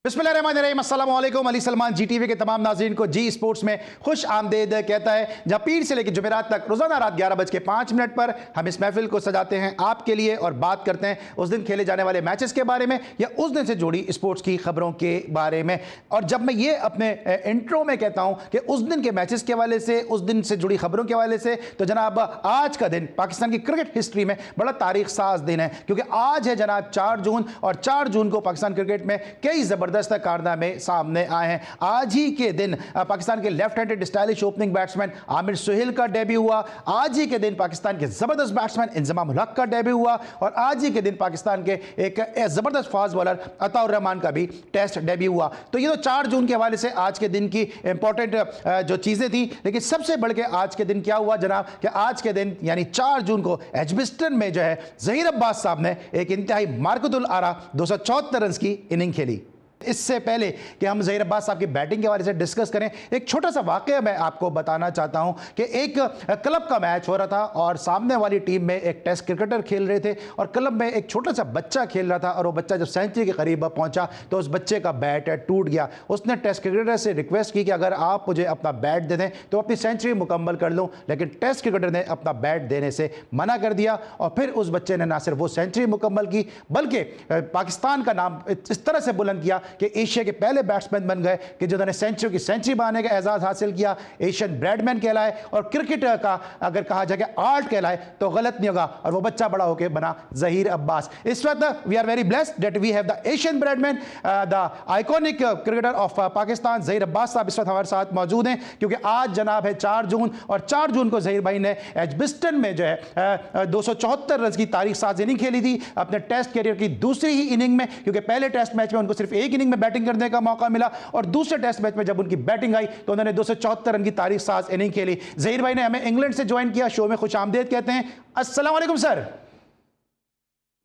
बिस्मिल्लाहिर्रहमानिर्रहीम, अस्सलाम वालेकुम। अली सलमान जी टीवी के तमाम नाज़रीन को जी स्पोर्ट्स में खुश आमदेद कहता है, जहाँ पीर से लेकर जुमेरात तक रोज़ाना रात 11:05 पर हम इस महफिल को सजाते हैं आपके लिए और बात करते हैं उस दिन खेले जाने वाले मैचेस के बारे में या उस दिन से जुड़ी स्पोर्ट्स की खबरों के बारे में। और जब मैं ये अपने इंट्रो में कहता हूँ कि उस दिन के मैचेस के हवाले से, उस दिन से जुड़ी खबरों के हवाले से, तो जनाब आज का दिन पाकिस्तान की क्रिकेट हिस्ट्री में बड़ा तारीख साज दिन है, क्योंकि आज है जनाब 4 जून और 4 जून को पाकिस्तान क्रिकेट में कई ज़बरदस्त कारनामे सामने आए हैं। आज ही के दिन पाकिस्तान के left handed stylish opening batsman Aamir Sohail का डेब्यू हुआ। आज ही के दिन पाकिस्तान के जबरदस्त बैट्समैन इंजमाम उल हक का डेब्यू हुआ और आज ही के दिन पाकिस्तान के एक जबरदस्त फास्ट बॉलर अताउर रहमान का भी टेस्ट डेब्यू हुआ। तो ये तो 4 जून के हवाले से आज के दिन की इंपॉर्टेंट जो चीजें थी, लेकिन सबसे बढ़ के आज के दिन क्या हुआ जनाब कि आज के दिन यानी 4 जून को एजबिस्टन में जो है ज़हीर अब्बास साहब ने एक इंतहाई मार्कतुल आरा 274 रन की इनिंग खेली। इससे पहले कि हम ज़हीर अब्बास साहब की बैटिंग के बारे से डिस्कस करें, एक छोटा सा वाक़या मैं आपको बताना चाहता हूं कि एक क्लब का मैच हो रहा था और सामने वाली टीम में एक टेस्ट क्रिकेटर खेल रहे थे और क्लब में एक छोटा सा बच्चा खेल रहा था और वो बच्चा जब सेंचुरी के करीब पहुंचा तो उस बच्चे का बैट टूट गया। उसने टेस्ट क्रिकेटर से रिक्वेस्ट की कि अगर आप मुझे अपना बैट दे दें तो अपनी सेंचुरी मुकम्मल कर लूँ, लेकिन टेस्ट क्रिकेटर ने अपना बैट देने से मना कर दिया और फिर उस बच्चे ने ना सिर्फ वो सेंचुरी मुकम्मल की बल्कि पाकिस्तान का नाम इस तरह से बुलंद किया कि एशिया के पहले बैट्समैन बन गए कि जिन्होंने सेंचुरी बनाने का एजाज हासिल किया। एशियन ब्रैडमैन कहलाए और क्रिकेट का अगर कहा जाए कि आर्ट कहलाए तो गलत नहीं होगा और वो बच्चा बड़ा होकर बना ज़हीर अब्बास। इस वक्त we are very blessed that we have the Asian Bradman, the iconic cricketer of Pakistan Zaheer Abbas sahab इस वक्त हमारे साथ मौजूद हैं, क्योंकि आज जनाब है 4 जून और 4 जून को ज़हीर भाई ने एजबिस्टन में जो है 274 रन की तारीख साज इनिंग खेली थी अपने टेस्ट कैरियर की दूसरी ही इनिंग में, क्योंकि पहले टेस्ट मैच में उनको सिर्फ एक इनिंग में बैटिंग करने का मौका मिला और दूसरे टेस्ट मैच में जब उनकी बैटिंग आई तो उन्होंने 274 रन की तारीख साज इनिंग खेली। ज़हीर भाई ने हमें इंग्लैंड से ज्वाइन किया, शो में खुश आमदेद कहते हैं। अस्सलाम वालेकुम सर।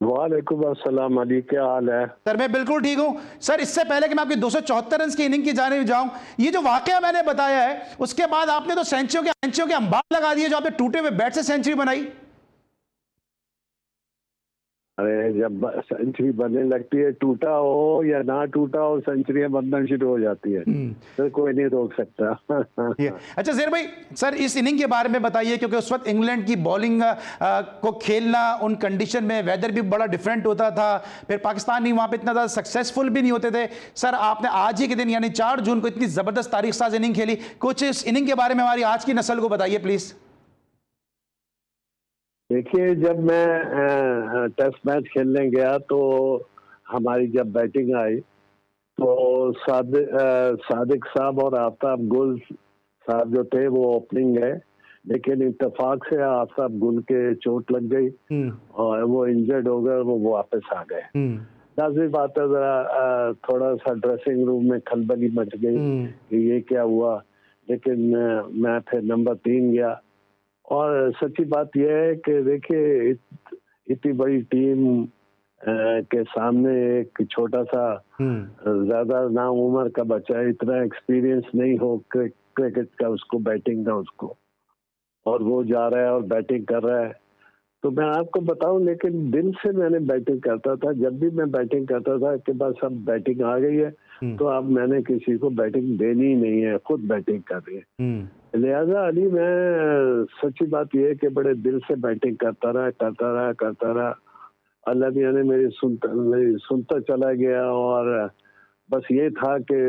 वालेकुम अस्सलाम अली, क्या हाल है सर? मैं बिल्कुल ठीक हूं सर। इससे पहले कि मैं आपकी 274 रन की इनिंग की जाने जाऊं, ये जो वाकया मैंने बताया है उसके बाद आपने तो सेंचुरियों के अंबार लगा दिए जो आपने टूटे हुए बैट से सेंचुरी बनाई। अरे जब सेंचुरी बनने लगती है, टूटा हो या ना टूटा हो, सेंचुरियां बनना शुरू हो जाती है, तो कोई नहीं रोक सकता। अच्छा ज़हीर भाई, सर इस इनिंग के बारे में बताइए, क्योंकि उस वक्त इंग्लैंड की बॉलिंग को खेलना उन कंडीशन में, वेदर भी बड़ा डिफरेंट होता था, फिर पाकिस्तानी वहाँ पे इतना ज़्यादा सक्सेसफुल भी नहीं होते थे। सर आपने आज ही के दिन यानी 4 जून को इतनी ज़बरदस्त तारीख साज इनिंग खेली, कुछ इस इनिंग के बारे में हमारी आज की नस्ल को बताइए प्लीज़। देखिए, जब मैं टेस्ट मैच खेलने गया तो हमारी जब बैटिंग आई तो सादिक साहब और आफ्ताब गुल साहब जो थे वो ओपनिंग गए, लेकिन इत्तेफाक से आफ्ताब गुल के चोट लग गई और वो इंजर्ड हो गए, वो वापस आ गए। लाज़मी बात है, जरा थोड़ा सा ड्रेसिंग रूम में खलबली मच गई कि ये क्या हुआ, लेकिन मैं फिर नंबर 3 गया। और सच्ची बात यह है कि देखिए, इतनी बड़ी टीम के सामने एक छोटा सा ज्यादा नाम उम्र का बच्चा, इतना एक्सपीरियंस नहीं हो क्रिकेट का उसको, बैटिंग का उसको, और वो जा रहा है और बैटिंग कर रहा है। तो मैं आपको बताऊं, लेकिन दिल से मैंने बैटिंग करता था। जब भी मैं बैटिंग करता था कि बस अब बैटिंग आ गई है तो अब मैंने किसी को बैटिंग देनी ही नहीं है, खुद बैटिंग कर रही है। लिहाजा अली, मैं सच्ची बात यह है कि बड़े दिल से बैटिंग करता रहा। अल्लाह मियां ने मेरी सुनता चला गया और बस ये था कि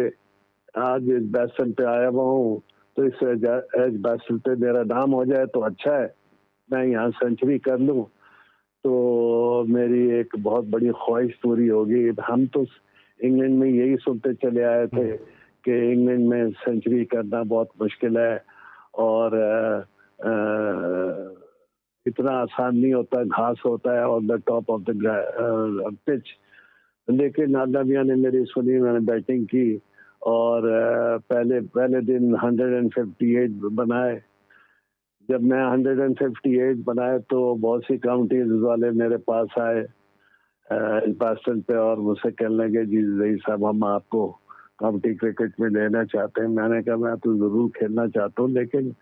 आज इस बैट्समैन पे आया हुआ हूँ तो इस बैट्समैन पे मेरा नाम हो जाए तो अच्छा है, मैं यहाँ सेंचुरी कर लूँ तो मेरी एक बहुत बड़ी ख्वाहिश पूरी होगी। हम तो इंग्लैंड में यही सुनते चले आए थे कि इंग्लैंड में सेंचुरी करना बहुत मुश्किल है और इतना आसान नहीं होता, घास होता है on the top of the pitch. लेकिन अल्लाह मियां ने मेरी सुनी, मैंने बैटिंग की और पहले दिन 158 बनाए। जब मैं 158 बनाए तो बहुत सी काउंटीज वाले मेरे पास आए बास्टन पे और मुझसे कहने लगे, जी ज़हीर साहब, हम आपको काउंटी क्रिकेट में लेना चाहते हैं। मैंने कहा मैं तो जरूर खेलना चाहता हूँ, लेकिन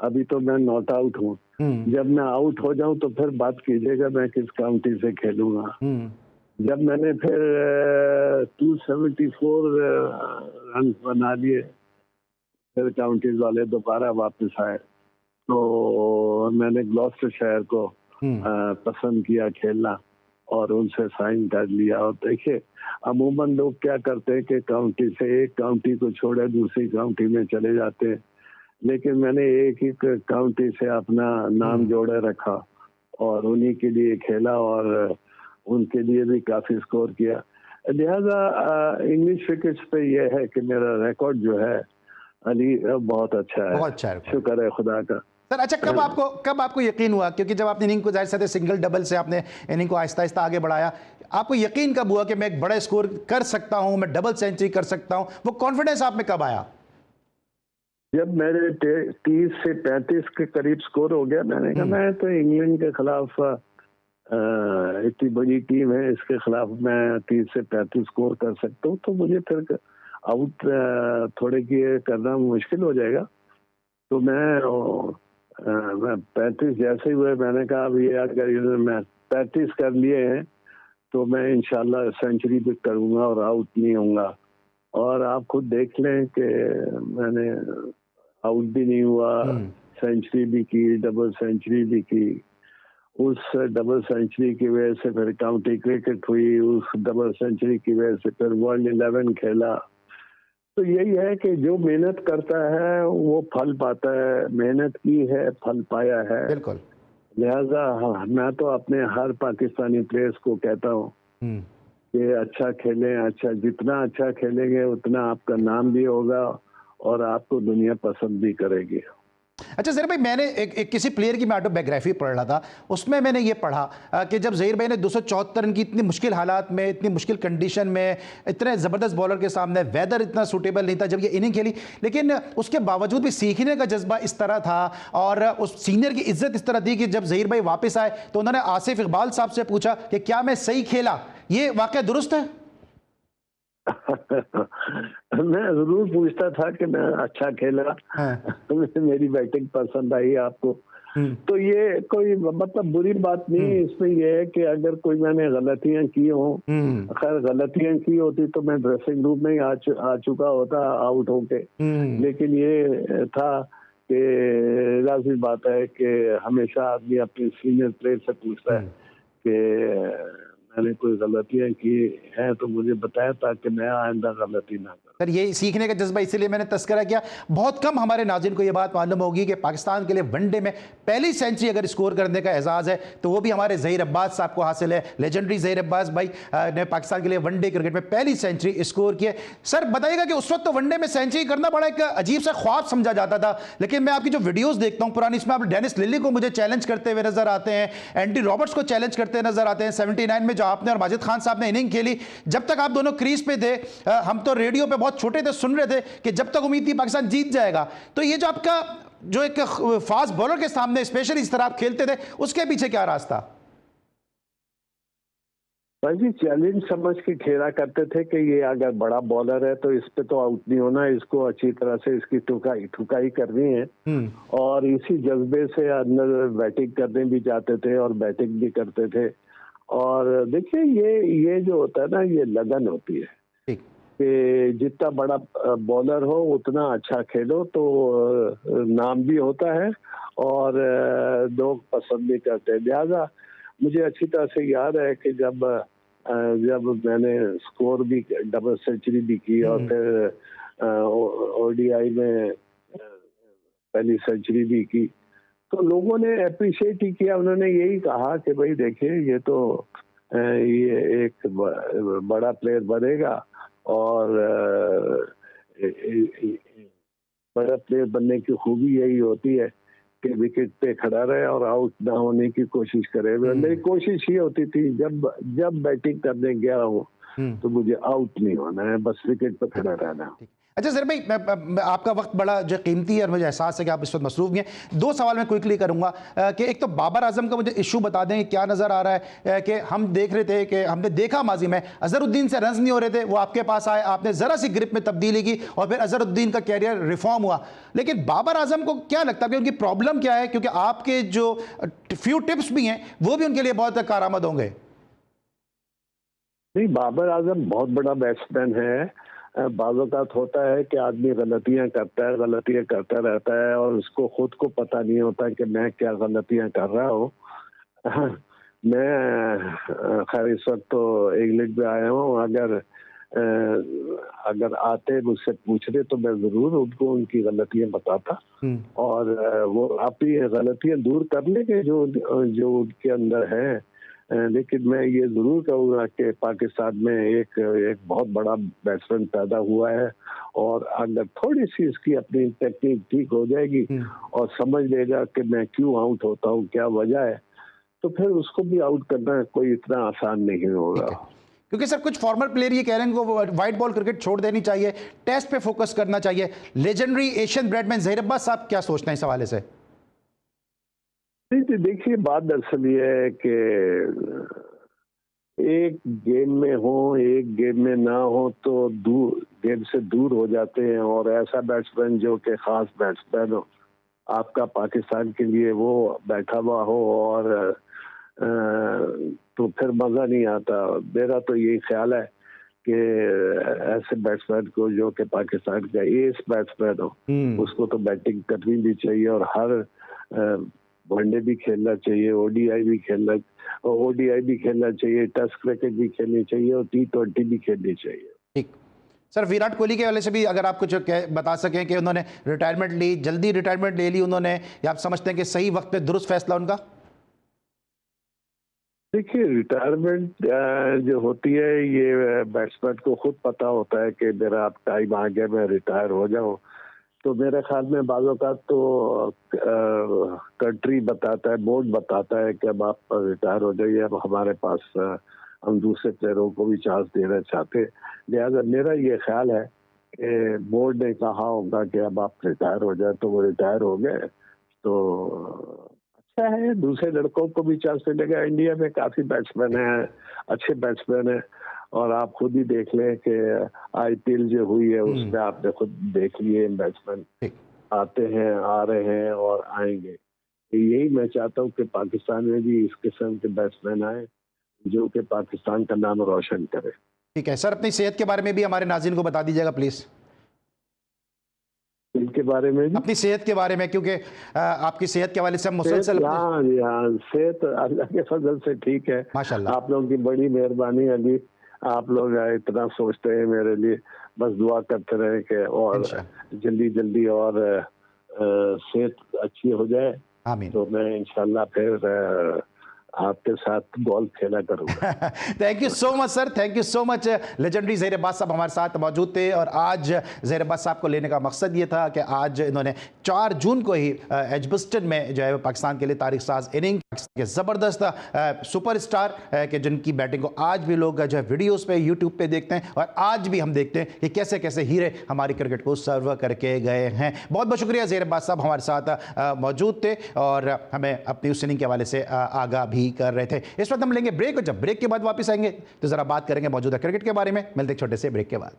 अभी तो मैं नॉट आउट हूँ। जब मैं आउट हो जाऊं तो फिर बात कीजिएगा मैं किस काउंटी से खेलूंगा। जब मैंने फिर 274 रन बना लिए, फिर काउंटीज वाले दोबारा वापस आए, तो मैंने ग्लॉस्टरशायर को पसंद किया खेलना और उनसे साइन कर लिया। और देखिए, अमूमन लोग क्या करते हैं कि काउंटी से एक काउंटी को छोड़े दूसरी काउंटी में चले जाते हैं, लेकिन मैंने एक ही काउंटी से अपना नाम जोड़े रखा और उन्हीं के लिए खेला और उनके लिए भी काफी स्कोर किया। लिहाजा इंग्लिश क्रिकेट पे यह है कि मेरा रिकॉर्ड जो है अली बहुत अच्छा है, बहुत अच्छा है, शुक्र है खुदा का। सर अच्छा, कब आपको यकीन हुआ, क्योंकि जब आपने इनिंग को जाहिर से सिंगल डबल से आपने इनिंग को आहिस्ता आहिस्ता आगे बढ़ाया, आपको यकीन कब हुआ कि मैं एक बड़ा स्कोर कर सकता हूं, मैं डबल सेंचुरी कर सकता हूं? वो कॉन्फिडेंस आप में कब आया? जब मेरे 30 से 35 के करीब स्कोर हो गया, मैंने कहा मैं तो इंग्लैंड के खिलाफ इतनी बड़ी टीम है, इसके खिलाफ मैं 30 से 35 स्कोर कर सकता हूँ, तो मुझे फिर आउट थोड़े की करना मुश्किल हो जाएगा। तो मैं 35 जैसे ही हुए, मैंने कहा अभी अगर मैं 35 कर लिए हैं तो मैं इंशाल्लाह सेंचुरी भी करूंगा और आउट नहीं होऊंगा। और आप खुद देख लें कि मैंने आउट भी नहीं हुआ, सेंचुरी भी की, डबल सेंचुरी भी की। उस डबल सेंचुरी की वजह से फिर काउंटी क्रिकेट हुई, उस डबल सेंचुरी की वजह से फिर वर्ल्ड 11 खेला। तो यही है कि जो मेहनत करता है वो फल पाता है, मेहनत की है, फल पाया है। बिल्कुल। लिहाजा मैं तो अपने हर पाकिस्तानी प्लेयर्स को कहता हूँ कि अच्छा खेलें, अच्छा जितना अच्छा खेलेंगे उतना आपका नाम भी होगा और आपको दुनिया पसंद भी करेगी। अच्छा ज़हीर भाई, मैंने एक किसी प्लेयर की मैं ऑटोबायोग्राफी पढ़ रहा था, उसमें मैंने ये पढ़ा कि जब ज़हीर भाई ने 274 रन की इतनी मुश्किल हालात में, इतनी मुश्किल कंडीशन में, इतने ज़बरदस्त बॉलर के सामने, वेदर इतना सूटेबल नहीं था जब ये इनिंग खेली, लेकिन उसके बावजूद भी सीखने का जज्बा इस तरह था और उस सीनियर की इज्जत इस तरह थी कि जब ज़हीर भाई वापस आए तो उन्होंने आसिफ इकबाल साहब से पूछा कि क्या मैं सही खेला? ये वाकया दुरुस्त है? मैं जरूर पूछता था कि मैं अच्छा खेला, मेरी बैटिंग पसंद आई आपको, तो ये कोई मतलब बुरी बात नहीं। इसमें ये है कि अगर कोई मैंने गलतियां की हो, खैर गलतियां की होती तो मैं ड्रेसिंग रूम में ही आ चुका होता आउट होके, लेकिन ये था कि लाज़मी बात है कि हमेशा आदमी अपने सीनियर प्लेयर से पूछता है कि मैंने कोई गलतियां की हैं तो मुझे बताया ताकि मैं आइंदा गलती ना करूं। सर ये सीखने का जज्बा इसीलिए मैंने तस्करा किया। बहुत कम हमारे नाज़रीन को ये बात मालूम होगी कि पाकिस्तान के लिए वनडे में पहली सेंचुरी अगर स्कोर करने का एजाज़ है तो वो भी हमारे ज़हीर अब्बास साहब को हासिल है। लेजेंडरी ज़हीर अब्बास भाई ने पाकिस्तान के लिए वनडे क्रिकेट में पहली सेंचुरी स्कोर की है। सर बताइएगा कि उस वक्त तो वनडे में सेंचुरी करना बड़ा एक अजीब सा ख्वाब समझा जाता था, लेकिन मैं आपकी जो वीडियोज़ देखता हूँ पुरानी, इसमें आप डेनिस लिली को मुझे चैलेंज करते हुए नजर आते हैं, एंडी रॉबर्ट्स को चैलेंज करते नजर आते हैं। 79 में जो आपने और माजिद खान साहब ने इनिंग खेली, जब तक आप दोनों क्रीज पे थे, हम तो रेडियो पे बहुत छोटे थे, सुन रहे थे कि जब तक उम्मीद थी पाकिस्तान जीत जाएगा। तो ये जो आपका जो एक फास्ट बॉलर के सामने स्पेशली इस तरह आप खेलते थे, उसके पीछे क्या राज था? भाई जी चैलेंज समझ के खेला करते थे कि ये अगर बड़ा बॉलर है तो इस पे तो आउट नहीं होना, इसको अच्छी तरह से इसकी ठुकाई करनी है। और इसी जज्बे से अंदर बैटिंग करने भी जाते थे और बैटिंग भी करते थे। और देखिए ये जो होता है ना, ये लगन होती है कि जितना बड़ा बॉलर हो उतना अच्छा खेलो तो नाम भी होता है और लोग पसंद भी करते हैं। लिहाजा मुझे अच्छी तरह से याद है कि जब मैंने स्कोर भी डबल सेंचुरी भी की और फिर ओडीआई में पहली सेंचुरी भी की, तो लोगों ने अप्रिशिएट ही किया। उन्होंने यही कहा कि भाई देखिए ये तो ये एक बड़ा प्लेयर बनेगा और बड़ा प्लेयर बनने की खूबी यही होती है कि विकेट पे खड़ा रहे और आउट ना होने की कोशिश करे। मेरी कोशिश ये होती थी जब बैटिंग करने गया हूँ तो मुझे आउट नहीं होना है, बस विकेट पे खड़ा रहना। अच्छा सर भाई, आपका वक्त बड़ा जो कीमती है और मुझे एहसास है कि आप इस वक्त मसरूफ भी हैं। दो सवाल मैं क्विकली करूंगा कि एक तो बाबर आजम का मुझे इशू बता दें क्या नज़र आ रहा है कि हम देख रहे थे कि हमने देखा माजी में अजहरुद्दीन से रन्स नहीं हो रहे थे, वो आपके पास आए, आपने ज़रा सी ग्रिप में तब्दीली की और फिर अजहरुद्दीन का कैरियर रिफॉर्म हुआ। लेकिन बाबर आजम को क्या लगता है कि उनकी प्रॉब्लम क्या है, क्योंकि आपके जो फ्यू टिप्स भी हैं वो भी उनके लिए बहुत कारआमद होंगे? नहीं, बाबर आजम बहुत बड़ा बैट्समैन है। बाज़ औक़ात होता है कि आदमी गलतियाँ करता रहता है और उसको खुद को पता नहीं होता कि मैं क्या गलतियाँ कर रहा हूँ। मैं खैर इस वक़्त तो इंग्लैंड में आया हूँ, अगर आते मुझसे पूछते तो मैं ज़रूर उनको उनकी गलतियाँ बताता और वो अपनी गलतियाँ दूर कर लेंगे जो जो उनके अंदर हैं। लेकिन मैं ये ज़रूर कहूँगा कि पाकिस्तान में एक एक बहुत बड़ा बैट्समैन पैदा हुआ है और अगर थोड़ी-सी इसकी अपनी टेक्निक ठीक हो जाएगी और समझ लेगा कि मैं क्यों आउट होता हूँ, क्या वजह है, तो फिर उसको भी आउट करना कोई इतना आसान नहीं होगा। ठीक है। क्योंकि सर कुछ फॉर्मर प्लेयर ये कह रहे हैं कि वो व्हाइट बॉल क्रिकेट छोड़ देनी चाहिए, टेस्ट पे फोकस करना चाहिए। Legendary Asian Bradman Zaheer Abbas साहब क्या सोचते हैं इस हवाले से? नहीं, देखिए बात दरअसल ये है कि एक गेम में हो, एक गेम में ना हो तो गेम से दूर हो जाते हैं और ऐसा बैट्समैन जो कि खास बैट्समैन हो, आपका पाकिस्तान के लिए वो बैठा हुआ हो और तो फिर मज़ा नहीं आता। मेरा तो यही ख्याल है कि ऐसे बैट्समैन को जो कि पाकिस्तान का एस बैट्समैन हो, उसको तो बैटिंग करनी भी चाहिए और हर वनडे भी खेलना चाहिए, ओडीआई भी खेलना चाहिए, टेस्ट क्रिकेट भी खेलनी चाहिए और T20 भी खेलनी चाहिए। ठीक। सर विराट कोहली के हवाले से भी अगर आप कुछ बता सकें कि उन्होंने रिटायरमेंट ली, जल्दी रिटायरमेंट ले ली उन्होंने, या आप समझते हैं कि सही वक्त पे दुरुस्त फैसला उनका? देखिए रिटायरमेंट जो होती है ये बैट्समैन को खुद पता होता है कि मेरा अब टाइम आ गया, मैं रिटायर हो जाऊं। तो मेरे ख्याल में बाज़ औक़ात तो कंट्री बताता है, बोर्ड बताता है कि अब आप रिटायर हो जाइए, अब हमारे पास हम दूसरे प्लेयरों को भी चांस देना चाहते हैं। लिहाजा मेरा ये ख्याल है कि बोर्ड ने कहा होगा कि अब आप रिटायर हो जाए, तो वो रिटायर हो गए। तो अच्छा है, दूसरे लड़कों को भी चांस मिलेगा। इंडिया में काफ़ी बैट्समैन हैं, अच्छे बैट्समैन हैं और आप खुद ही देख लें कि आईपीएल जो हुई है उसमें आपने खुद देख लिए बैट्समैन आते हैं, आ रहे हैं और आएंगे। तो यही मैं चाहता हूँ कि पाकिस्तान में भी इस किस्म के बैट्समैन आए जो कि पाकिस्तान का नाम रोशन करे। ठीक है सर, अपनी सेहत के बारे में भी हमारे नाज़रीन को बता दीजिएगा प्लीज़। इनके बारे में भी अपनी सेहत के बारे में, क्योंकि आपकी सेहत के हवाले से हम मुसलसल हाँ जी हाँ, सेहत अल्लाह के फजल से ठीक है। माशाल्लाह। आप लोगों की बड़ी मेहरबानी अली, आप लोग इतना सोचते हैं मेरे लिए, बस दुआ करते रहे कि और जल्दी जल्दी और सेहत अच्छी हो जाए। आमीन। तो मैं इंशाल्लाह फिर आपके साथ गोल्फ खेला करूंगा। Thank you so much sir, thank you so much. Legendary Zaheer Abbas साहब हमारे साथ मौजूद थे और आज ज़हीर अब्बास साहब को लेने का मकसद ये था कि आज इन्होंने 4 जून को ही एजबस्टन में जो है पाकिस्तान के लिए तारीख साज इनिंग के ज़बरदस्त सुपरस्टार के जिनकी बैटिंग को आज भी लोग जो है वीडियोज़ पे यूट्यूब पे देखते हैं और आज भी हम देखते हैं कि कैसे कैसे हीरे हमारी क्रिकेट को सर्व करके गए हैं। बहुत बहुत शुक्रिया, ज़हीर अब्बास साहब हमारे साथ मौजूद थे और हमें अपनी उस इनिंग के हवाले से आगाह भी कर रहे थे। इस वक्त हम लेंगे ब्रेक और जब ब्रेक के बाद वापस आएंगे तो जरा बात करेंगे मौजूदा क्रिकेट के बारे में। मिलते हैं छोटे से ब्रेक के बाद।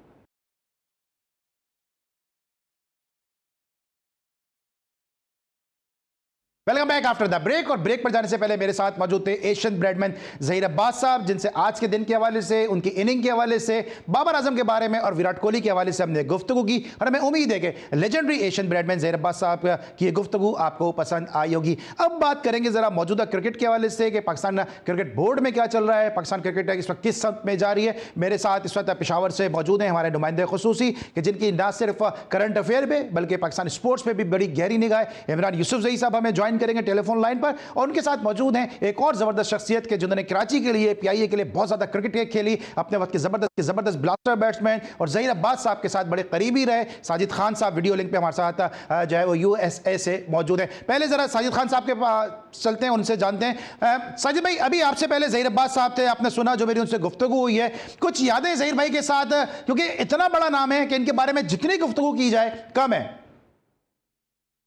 Welcome back after the break. और ब्रेक पर जाने से पहले मेरे साथ मौजूद थे एशियन ब्रेडमैन ज़हीर अब्बास साहब, जिनसे आज के दिन के हवाले से, उनकी इनिंग के हवाले से, बाबर आजम के बारे में और विराट कोहली के हवाले से हमने गुफ्तगू की और हमें उम्मीद है कि legendary Asian Bradman Zaheer Abbas साहब की ये गुफ्तगू आपको पसंद आई होगी। अब बात करेंगे जरा मौजूदा क्रिकेट के हवाले से कि पाकिस्तान क्रिकेट बोर्ड में क्या चल रहा है, पाकिस्तान क्रिकेट इस वक्त किस सम में जा रही है। मेरे साथ इस वक्त पेशावर से मौजूद हैं हमारे नुमाइंदे खुसूसी कि जिनकी ना सिर्फ करंट अफेयर में बल्कि पाकिस्तान स्पोर्ट्स में भी बड़ी गहरी निगाह है। इमरान यूसुफजई साहब हमें ज्वाइन करेंगे टेलीफोन लाइन पर और उनके साथ मौजूद हैं एक और जबरदस्त शख्सियत के जिन्होंने कराची के लिए, पीआईए के लिए बहुत ज्यादा क्रिकेट खेली, अपने वक्त के जबरदस्त ब्लास्टर बैट्समैन और ज़हीर अब्बास साहब के साथ बड़े करीबी रहे। साजिद खान साहब वीडियो लिंक पे हमारे साथ जो है वो यूएसए से मौजूद है। पहले जरा साजिद खान साहब के पास चलते हैं, उनसे जानते हैं। साजिद भाई, अभी आपसे पहले ज़हीर अब्बास साहब थे, आपने सुना जो मेरी उनसे गुफ्तगू हुई है, कुछ यादें ज़हीर भाई के साथ, क्योंकि इतना बड़ा नाम है कि इनके बारे में जितनी गुफ्तगू की जाए कम है।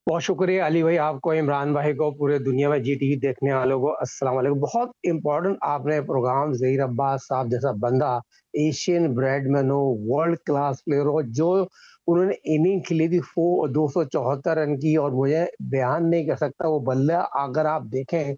बहुत शुक्रिया अली भाई, आपको, इमरान भाई को, पूरे दुनिया में जी टीवी देखने वालों को अस्सलाम वालेकुम। बहुत इंपॉर्टेंट आपने प्रोग्राम, ज़हीर अब्बास साहब जैसा बंदा, एशियन ब्रेडमैन हो, वर्ल्ड क्लास प्लेयर हो, जो उन्होंने इनिंग खेली थी 274 रन की, और मुझे बयान नहीं कर सकता वो बल्ला, अगर आप देखें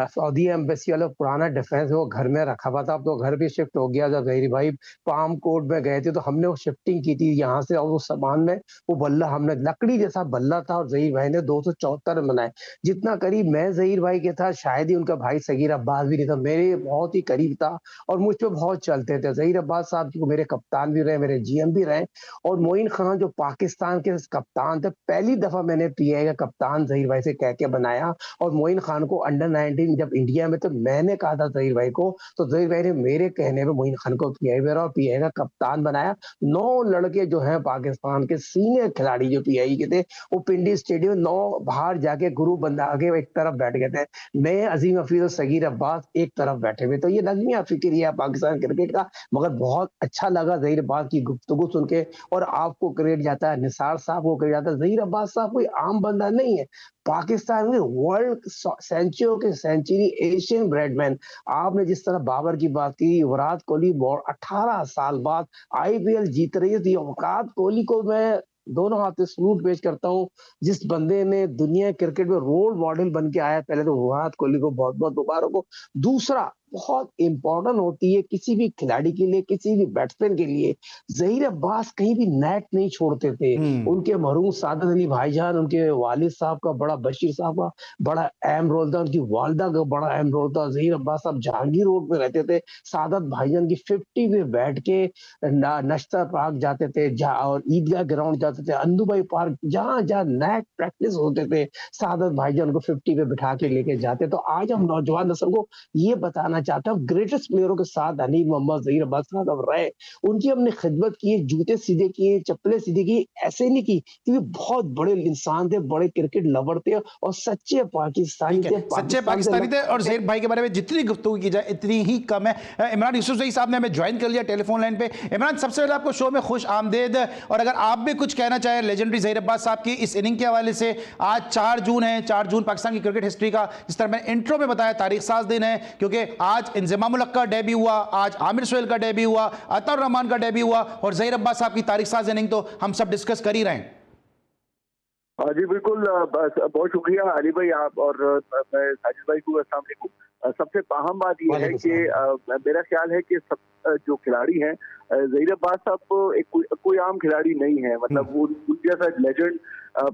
सऊदी एम्बेसी वाला पुराना डिफेंस वो घर में रखा हुआ था, अब तो घर भी शिफ्ट हो गया। जब जहीर भाई पाम कोर्ट में गए थे तो हमने वो शिफ्टिंग की थी यहाँ से, और वो सामान में वो बल्ला हमने लकड़ी जैसा बल्ला था, और जहीर भाई ने 274 रन बनाए। जितना करीब मैं जहीर भाई के था शायद ही उनका भाई सगीर अब्बास भी नहीं था, मेरे बहुत ही करीब था और मुझ पे बहुत चलते थे। जहीर अब्बास साहब जो मेरे कप्तान भी रहे, मेरे जीएम भी रहे, और मोइन खान जो पाकिस्तान के कप्तान थे, पहली दफा मैंने पीआई का कप्तान जहीर भाई से कह के बनाया। और मोइन खान को अंडर 19 जब इंडिया में तो मैंने कहा था जहीर भाई को, तो जहीर भाई ने मेरे कहने पे मोइन खान को पीआई में और पीआई का कप्तान बनाया। 9 लड़के जो हैं पाकिस्तान के सीनियर खिलाड़ी जो पीआई के थे, वो पिंडी स्टेडियम 9 बाहर जाके ग्रुप बंधा के एक तरफ बैठ गए थे। मैं, अजीम हफीज और सगीर अब्बास एक तरफ बैठे हुए। तो ये नज़मिया फिक्र है पाकिस्तान क्रिकेट का। मगर बहुत अच्छा लगा जहीर अब्बास की गुफ्तगू सुन के, और आपको क्रेडिट जाता है, निसार साहब को क्रेडिट जाता है। जहीर अब्बास साहब कोई आम बंदा नहीं है, पाकिस्तान में वर्ल्ड सेंचुरी के सेंचुरी एशियन ब्रेडमैन। आपने जिस तरह बाबर की बात की, विराट कोहली 18 साल बाद आईपीएल जीत रही है, तो विराट कोहली को मैं दोनों हाथ से सलूट पेश करता हूँ। जिस बंदे ने दुनिया क्रिकेट में रोल मॉडल बन के आया, पहले तो विराट कोहली को बहुत बहुत मुबारक हो। दूसरा, बहुत इंपॉर्टेंट होती है किसी भी खिलाड़ी के लिए, किसी भी बैट्समैन के लिए, जहीर अब्बास कहीं भी नेट नहीं छोड़ते थे। उनके मरहूम सादत अली भाईजान, उनके वालिद साहब का बड़ा, बशीर साहब का बड़ा अहम रोल था, उनकी वालदा का बड़ा अहम रोल था। जहीर अब्बास साहब जहांगीर रोड में रहते थे, सादत भाईजान की 50 में बैठ के नश्ता पार्क जाते थे, और ईदगाह ग्राउंड जाते थे, अंदुभाई पार्क, जहां जहां नेट प्रैक्टिस होते थे, सादत भाईजान को 50 पे बिठा के लेके जाते। तो आज हम नौजवान नस्ल को ये बताना चाहता हूँ, ग्रेटेस्ट प्लेयरों के साथ हनीफ मोहम्मद, जहीर अब्बास साहब रहे, उनकी हमने खिदमत की, जूते सीधे किए, चप्पलें सीधी की, ऐसे नहीं की, क्योंकि बहुत बड़े इंसान थे, बड़े क्रिकेट लवर थे और सच्चे पाकिस्तानी थे। सच्चे पाकिस्तानी थे। और जहीर भाई के बारे में जितनी गुफ्तगू की जाए इतनी ही कम है। इमरान यूसुफजई साहब ने हमें ज्वाइन कर लिया टेलीफोन लाइन पे। इमरान, सबसे पहले आपको शो में खुश आमदेद, और अगर आप भी कुछ कहना चाहें लेजेंडरी जहीर अब्बास साहब की इस इनिंग के हवाले से। आज 4 जून है, 4 जून पाकिस्तान की क्रिकेट हिस्ट्री का, जिस तरह मैंने इंट्रो में बताया, तारीख साज दिन है, क्योंकि आज इंजमाम उल हक का डेब्यू हुआ, आज आमिर सुहेल का डेब्यू हुआ, अतर रहमान का डेब्यू हुआ, और जहीर अब्बास साहब की तारीख साज इनिंग तो हम सब डिस्कस कर ही रहे हैं। जी बिल्कुल, बहुत शुक्रिया अली भाई, आप और मैं साजिद भाई को अस्सलाम वालेकुम। सबसे अहम बात यह है कि मेरा ख्याल है कि सब जो खिलाड़ी हैं, जहीर अब्बास साहब एक कोई आम खिलाड़ी नहीं है। मतलब वो जैसा लेजेंड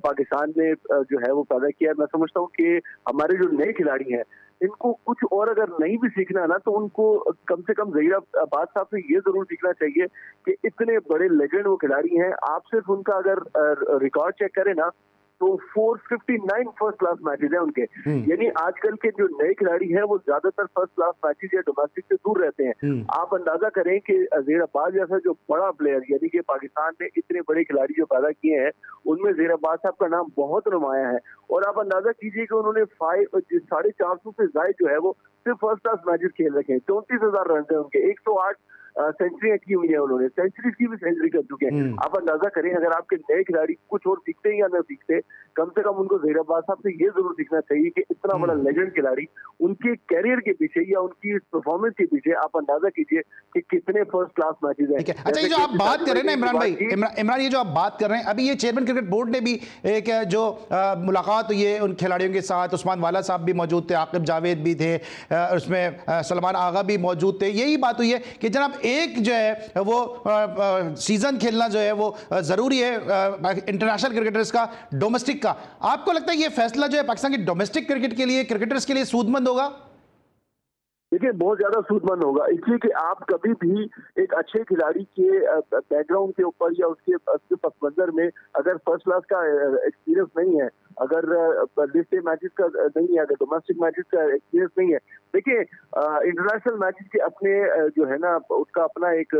पाकिस्तान में जो है वो पैदा किया। मैं समझता हूँ कि हमारे जो नए खिलाड़ी हैं, इनको कुछ और अगर नहीं भी सीखना ना, तो उनको कम से कम जहीर अब्बास साहब से ये जरूर सीखना चाहिए कि इतने बड़े लेजेंड वो खिलाड़ी हैं। आप सिर्फ उनका अगर रिकॉर्ड चेक करें ना, तो 459 फर्स्ट क्लास मैचेस हैं उनके। यानी आजकल के जो नए खिलाड़ी हैं वो ज्यादातर फर्स्ट क्लास मैचेस या डोमेस्टिक से दूर रहते हैं। आप अंदाजा करें कि जहीर अब्बास जैसा जो बड़ा प्लेयर, यानी कि पाकिस्तान ने इतने बड़े खिलाड़ी जो पैदा किए हैं, उनमें जहीर अब्बास साहब का नाम बहुत नुमाया है। और आप अंदाजा कीजिए कि उन्होंने 450 से ज्यादा जो है वो सिर्फ फर्स्ट क्लास मैचेस खेल रखे हैं। 34,000 रन है उनके, 108 सेंचुरियां की हुई है उन्होंने, सेंचुरी की भी सेंचुरी कर चुके हैं। आप अंदाजा करें, अगर आपके नए खिलाड़ी कुछ और सीखते हैं या न सीखते, कम से कम उनको जहीर अब्बास साहब से ये जरूर सीखना चाहिए कि इतना बड़ा लेजेंड खिलाड़ी, उनके कैरियर के पीछे या उनकी परफॉर्मेंस के पीछे आप अंदाजा कीजिए कि कितने फर्स्ट क्लास मैचेस हैं। अच्छा, ये जो आप बात कर रहे हैं ना इमरान भाई, इमरान ये जो आप बात कर रहे हैं, अभी ये चेयरमैन क्रिकेट बोर्ड ने भी एक जो मुलाकात हुई है उन खिलाड़ियों के साथ, उस्मान वाला साहब भी मौजूद थे, आकिब जावेद भी थे, उसमें सलमान आगा भी मौजूद थे। यही बात हुई है कि जनाब एक जो है वो सीजन खेलना जो है वो जरूरी है इंटरनेशनल क्रिकेटर्स का, डोमेस्टिक का। आपको लगता है ये फैसला जो है पाकिस्तान की डोमेस्टिक क्रिकेट के लिए, क्रिकेटर्स के लिए सूदमंद होगा? देखिए, बहुत ज्यादा सूदमंद होगा, इसलिए कि आप कभी भी एक अच्छे खिलाड़ी के बैकग्राउंड के ऊपर या उसके पस मंजर में अगर फर्स्ट क्लास का एक्सपीरियंस नहीं है, अगर लिस्ट मैचेस का नहीं है, अगर डोमेस्टिक मैचेस का एक्सपीरियंस नहीं है, देखिए इंटरनेशनल मैचेस के अपने जो है ना, उसका अपना एक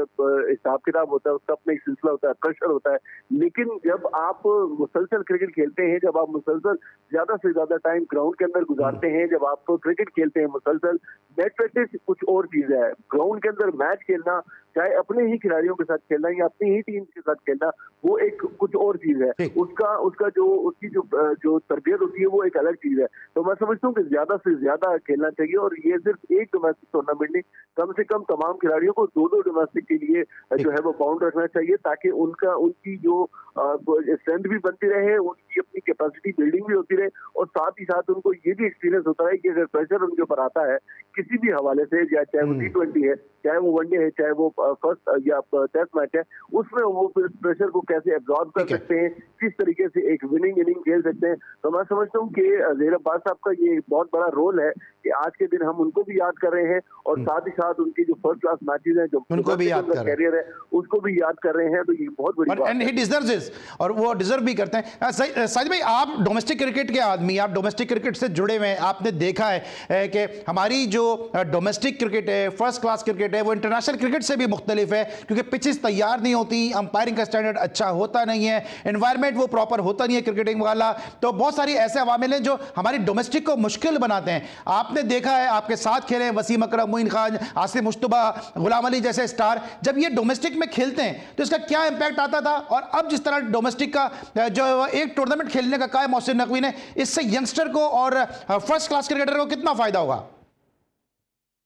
हिसाब किताब होता है, उसका अपना एक सिलसिला होता है, प्रेशर होता है। लेकिन जब आप मुसलसल क्रिकेट खेलते हैं, जब आप मुसलसल ज्यादा से ज्यादा टाइम ग्राउंड के अंदर गुजारते हैं, जब आप क्रिकेट खेलते हैं मुसलसल, नेट प्रैक्टिस कुछ और चीज है, ग्राउंड के अंदर मैच खेलना, चाहे अपने ही खिलाड़ियों के साथ खेलना या अपनी ही टीम के साथ खेलना, वो एक कुछ और चीज है। उसका जो उसकी जो जो तरबियत होती है वो एक अलग चीज है। तो मैं समझता हूँ कि ज्यादा से ज्यादा खेलना चाहिए, और ये सिर्फ एक डोमेस्टिक टूर्नामेंट नहीं, कम से कम तमाम खिलाड़ियों को 2-2 डोमेस्टिक के लिए जो है वो बाउंड रखना चाहिए, ताकि उनकी जो स्ट्रेंथ भी बनती रहे, उनकी अपनी कैपेसिटी बिल्डिंग भी होती रहे, और साथ ही साथ उनको ये भी एक्सपीरियंस होता है कि अगर प्रेशर उनके ऊपर आता है किसी भी हवाले से, या चाहे वो T20 है, चाहे वो वनडे है, चाहे वो फर्स्ट या टेस्ट मैच है, उसमें वो प्रेशर को कैसे एब्जॉर्ब कर सकते हैं, किस तरीके से एक विनिंग इनिंग खेल सकते हैं। तो मैं समझता हूँ कि ज़हीर अब्बास साहब का ये बहुत बड़ा रोल है कि आज के दिन हम उनको भी याद कर रहे हैं, और साथ ही साथ उनकी जो फर्स्ट क्लास मैचेस हैं, जो उनको भी याद कर कैरियर है, उसको भी याद कर रहे हैं। तो ये बहुत बड़ी बात एंड ही डिजर्व्स दिस, और वो डिजर्व भी करते हैं। साजिद भाई, आप डोमेस्टिक क्रिकेट के आदमी, आप डोमेस्टिक क्रिकेट से जुड़े हुए हैं, आपने देखा है कि हमारी जो डोमेस्टिक क्रिकेट है, फर्स्ट क्लास क्रिकेट है, वो इंटरनेशनल क्रिकेट से भी मुख्तलिफ है, क्योंकि पिचेस तैयार नहीं होती, अंपायरिंग का स्टैंडर्ड अच्छा होता नहीं है, एनवायरमेंट वो प्रॉपर होता नहीं है क्रिकेटिंग वाला। तो बहुत सारी ऐसे अवामिल हैं जो हमारी डोमेस्टिक को मुश्किल बनाते हैं। आपने देखा है, आपके साथ खेले वसीम अकरम, मोइन खान, आसिफ मुश्तबा, गुलाम अली जैसे स्टार, जब ये डोमेस्टिक में खेलते हैं तो इसका क्या इंपैक्ट आता था, और अब जिस तरह डोमेस्टिक का जो एक टूर्नामेंट खेलने का कहा है मोहसिन नकवी ने, इससे यंगस्टर को और फर्स्ट क्लास क्रिकेटर को कितना फायदा होगा?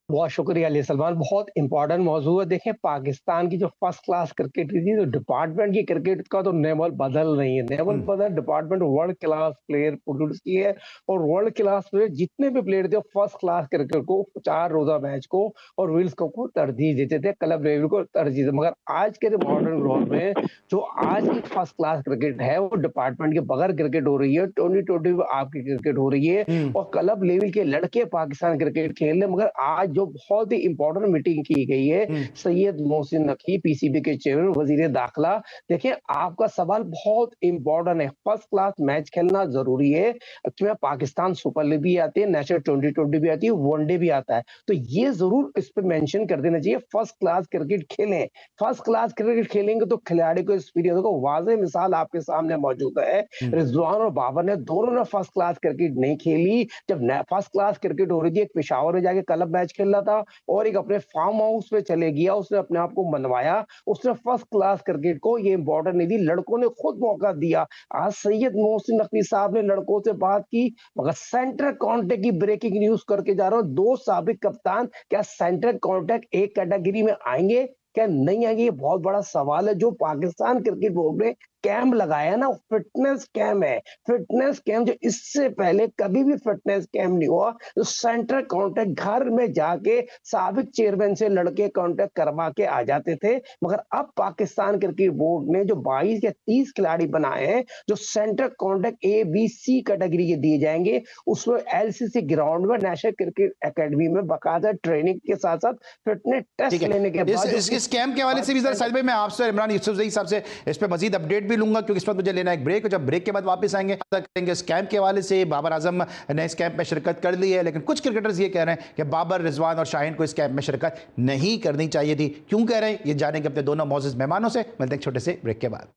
बहुत शुक्रिया अली सलमान, बहुत इंपॉर्टेंट मौजूद है। देखें, पाकिस्तान की जो फर्स्ट क्लास क्रिकेट थी, जो डिपार्टमेंट की क्रिकेट का तो लेवल बदल रही है, लेवल बदल, department world class player produce किए है, और वर्ल्ड क्लास प्लेयर जितने भी प्लेयर थे फर्स्ट क्लास क्रिकेट को, 4 रोजा मैच को और विल्स को तरजीह देते थे, क्लब लेवल को तरजीह। मगर आज के मॉडर्न दौर में जो आज की फर्स्ट क्लास क्रिकेट है, वो डिपार्टमेंट के बगैर क्रिकेट हो रही है, 2020 में आपकी क्रिकेट हो रही है, और क्लब लेवल के लड़के पाकिस्तान क्रिकेट खेल रहे। मगर आज जो बहुत ही इंपॉर्टेंट मीटिंग की गई है, सैयद मोहसिन नकवी पीसीबी के चेयरमैन, वजीर दाखिला, देखिए आपका सवाल बहुत इंपॉर्टेंट है। फर्स्ट क्लास मैच खेलना जरूरी है, क्योंकि पाकिस्तान सुपर लीग भी आती है, नेशनल 2020 भी आती है, वनडे भी आता है, तो ये जरूर इस पे मेंशन कर देना चाहिए, फर्स्ट क्लास क्रिकेट खेलें। फर्स्ट क्लास क्रिकेट खेलेंगे तो खिलाड़ी को एक्सपीरियंस होगा। वाज़ेह मिसाल आपके सामने मौजूद है, रिजवान और बाबर ने दोनों ने फर्स्ट क्लास क्रिकेट नहीं खेली। जब फर्स्ट क्लास क्रिकेट हो रही थी, एक पेशावर में जाके क्लब मैच खेल रहा था, और एक अपने फार्म हाउस पे चले गया, उसने अपने आप को मनवाया, उसने फर्स्ट क्लास क्रिकेट को ये इंपॉर्टेंट नहीं दी, लड़कों ने खुद मौका दिया। आज सैयद मोहसिन नकवी साहब ने लड़कों से बात की, मगर सेंट्रल कॉन्टैक्ट की ब्रेकिंग न्यूज करके जा रहा हूं, 2 साबिक कप्तान क्या सेंट्रल कॉन्टैक्ट एक कैटेगरी में आएंगे, क्या नहीं आएंगे? ये बहुत बड़ा सवाल है। जो पाकिस्तान क्रिकेट बोर्ड ने कैंप लगाया ना, फिटनेस कैंप है, फिटनेस कैंप जो इससे पहले कभी भी फिटनेस कैंप नहीं हुआ। तो सेंट्रल कॉन्टैक्ट घर में जाके साबिक चेयरमैन से लड़के कॉन्टैक्ट करवा के आ जाते थे, मगर अब पाकिस्तान क्रिकेट बोर्ड ने जो 22 या 30 खिलाड़ी बनाए हैं, जो सेंट्रल कॉन्टैक्ट ABC कैटेगरी के दिए जाएंगे, उसमें LCC ग्राउंड में, नेशनल क्रिकेट एकेडमी में बाकायदा ट्रेनिंग के साथ साथ फिटनेस टेस्ट लेने के बाद इस कैंप के हवाले से भी जरा साजिद भाई, मैं आपसे इमरान यूसुफजई साहब से इस पे मजीद अपडेट भी लूंगा, क्योंकि इस वक्त मुझे लेना एक ब्रेक, जब ब्रेक के बाद वापस आएंगे करेंगे इस कैंप के हवाले से। बाबर आजम ने इस कैंप में शिरकत कर ली है, लेकिन कुछ क्रिकेटर्स ये कह रहे हैं कि बाबर, रिजवान और शाहीन को इस कैंप में शिरकत नहीं करनी चाहिए थी। क्यों कह रहे हैं, ये जानेंगे अपने दोनों मौजूद मेहमानों से। मिलते हैं छोटे से ब्रेक के बाद।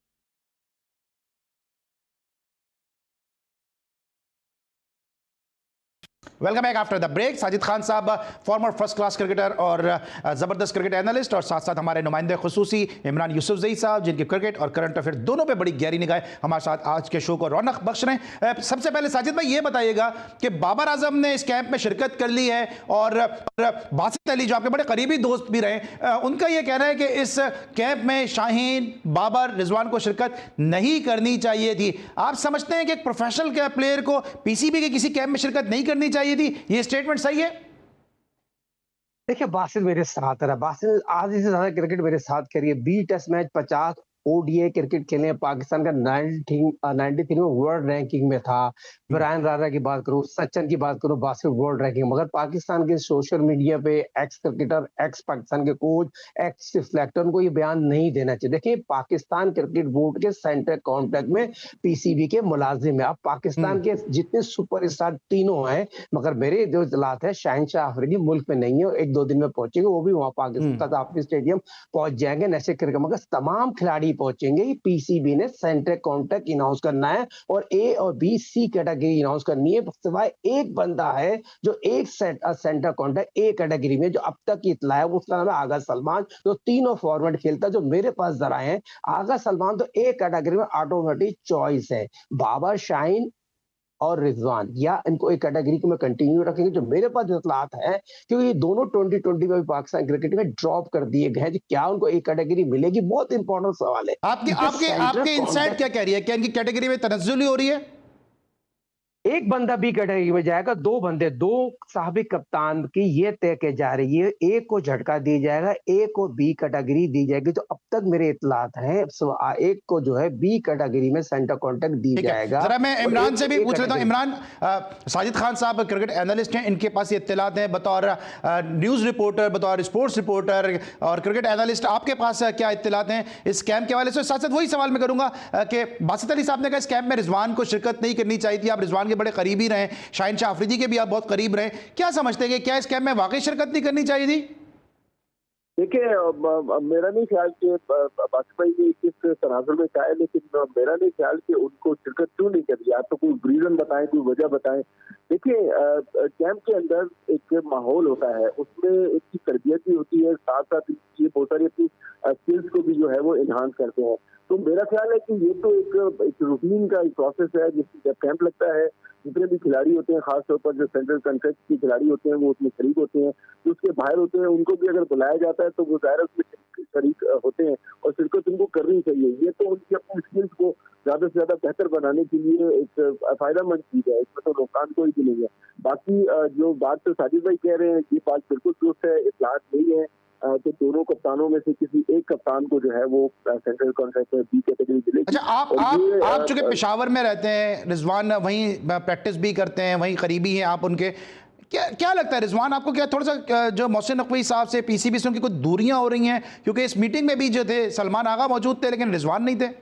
Welcome back after the break. Sajid Khan sahab former first class cricketer और ज़बरदस्त क्रिकेट एनालिस्ट, और साथ साथ हमारे नुमाइंदे खुसूसी इमरान यूसुफजई साहब, जिनकी क्रिकेट और करंट अफेयर दोनों पे बड़ी गहरी निगाह हमारे साथ आज के शो को रौनक बख्श रहे हैं। सबसे पहले साजिद भाई ये बताइएगा कि बाबर आजम ने इस कैंप में शिरकत कर ली है, और बासित अली जो आपके बड़े करीबी दोस्त भी रहे, उनका यह कहना है कि इस कैंप में शाहीन, बाबर, रिजवान को शिरकत नहीं करनी चाहिए थी। आप समझते हैं कि एक प्रोफेशनल प्लेयर को पीसीबी के किसी कैंप में शिरकत नहीं करनी चाहिए थी? ये स्टेटमेंट सही है? देखिए, बासित मेरे साथ रहा, बासित आधी से ज्यादा क्रिकेट मेरे साथ करिए, 20 टेस्ट मैच, 50 ODI क्रिकेट खेले। पाकिस्तान का 93 में वर्ल्ड रैंकिंग में था। ब्रायन लारा की बात करूं, सचिन की बात करूं, बासित वर्ल्ड रैंकिंग। मगर पाकिस्तान के सोशल मीडिया पे एक्स क्रिकेटर, एक्स पाकिस्तान के कोच, एक्स सिलेक्टर, उनको ये बयान नहीं देना चाहिए। देखिए, पाकिस्तान क्रिकेट बोर्ड के सेंट्रल कॉन्टैक्ट में PCB के मुलाजिम है। अब पाकिस्तान के जितने सुपरस्टार तीनों हैं, मगर मेरे जो इतलात है शाहीन शाह अफरीदी मुल्क में नहीं है, 1-2 दिन में पहुंचेंगे, वो भी वहां पाकिस्तान कदाफी स्टेडियम पहुंच जाएंगे नेशनल क्रिकेट। मगर तमाम खिलाड़ी पहुंचेंगे। PCB ने सेंट्रल कॉन्टैक्ट अनाउंस करना है, और A और B C कैटेगरी अनाउंस करनी है। सिवाय एक बंदा है जो एक सेंट्रल कॉन्टैक्ट A कैटेगरी में, जो अब तक की इतला है, उसका नाम है आगा सलमान, जो तीनों फॉर्मेट खेलता है। जो मेरे पास जरा है, आगा सलमान तो A कैटेगरी में ऑटोमेटिक चॉइस है। बाबर, शाहीन और रिजवान, या इनको एक कैटेगरी को में कंटिन्यू रखेंगे? जो मेरे पास इतलात है, क्योंकि ये दोनों 2020 में भी पाकिस्तान क्रिकेट में ड्रॉप कर दिए गए हैं, जो क्या उनको एक कैटेगरी मिलेगी? बहुत इंपॉर्टेंट सवाल है। आपके क्योंकि आपके सेंट्रल आपके इंसाइट कॉन्टेक्ट क्या कह रही है? क्या इनकी कैटेगरी में तनज्जुली हो रही है? एक बंदा बी कैटेगरी में जाएगा, दो बंदे, दो साबिक कप्तान की ये तय की जा रही है, एक को झटका दिया जाएगा, एक को बी कैटेगरी दी जाएगी। तो अब तक मेरे इत्तलात हैं, एक को जो है बी कैटेगरी में सेंटर कॉन्टेक्ट दी ठीक है, जाएगा। जरा मैं और इमरान एक से भी ए पूछ लेता हूं। कैटेगरी इमरान, साजिद खान साहब क्रिकेट एनालिस्ट हैं, इनके पास ये इत्तलात हैं बतौर न्यूज़ रिपोर्टर, बतौर स्पोर्ट्स रिपोर्टर और क्रिकेट एनालिस्ट। आपके पास क्या इत्तलात हैं इस कैंप के हवाले से? साथ साथ वही सवाल मैं करूंगा कि बासित अली साहब ने कहा इस कैंप में रिजवान को शिरकत नहीं करनी चाहिए थी, आप रिजवान के बड़े करीबी रहे, शाहीन शाह अफरीदी के भी आप बहुत करीब रहे, क्या समझते हैं कि क्या इस कैंप में वाकई शिरकत नहीं करनी चाहिए थी? देखिए, मेरा नहीं ख्याल कि वाजपेयी ने किस तनाजुर में कहा है, लेकिन मेरा नहीं ख्याल कि उनको शिरकत क्यों नहीं करी। आप तो कोई रीजन बताएं, कोई वजह बताएं। देखिए, कैंप के अंदर एक माहौल होता है, उसमें एक तरबियत भी होती है, साथ साथ ये बहुत सारी अपनी स्किल्स को भी जो है वो इन्हांस करते हैं। तो मेरा ख्याल है कि ये तो एक रूटीन का एक प्रोसेस है। जब कैंप लगता है, जितने भी खिलाड़ी होते हैं, खासतौर पर जो सेंट्रल कॉन्ट्रैक्ट के खिलाड़ी होते हैं, वो उसमें शरीक होते हैं। जो उसके बाहर होते हैं, उनको भी अगर बुलाया जाता है तो वो ज़ाहिर है उसमें शरीक होते हैं और शिरकत उनको करनी चाहिए। ये तो उनकी अपनी स्किल्स को ज़्यादा से ज़्यादा बेहतर बनाने के लिए एक फायदेमंद चीज़ है, इसमें तो नुकसान कोई भी नहीं है। बाकी जो बात तो साजिद भाई कह रहे हैं, ये बात बिल्कुल दुरुस्त है, इत्तलात नहीं है कि दोनों कप्तानों में से किसी एक कप्तान को जो है वो सेंट्रल कॉन्ट्रैक्ट बी कैटेगरी मिलेगी। अच्छा, आप चूंकि पेशावर में रहते हैं, रिजवान वहीं प्रैक्टिस भी करते हैं, वहीं करीबी हैं आप उनके, क्या लगता है रिजवान आपको, क्या थोड़ा सा जो मोहसिन नकवी साहब से पीसीबी से उनकी कुछ दूरियां हो रही हैं? क्योंकि इस मीटिंग में भी जो थे सलमान आगा मौजूद थे लेकिन रिजवान नहीं थे।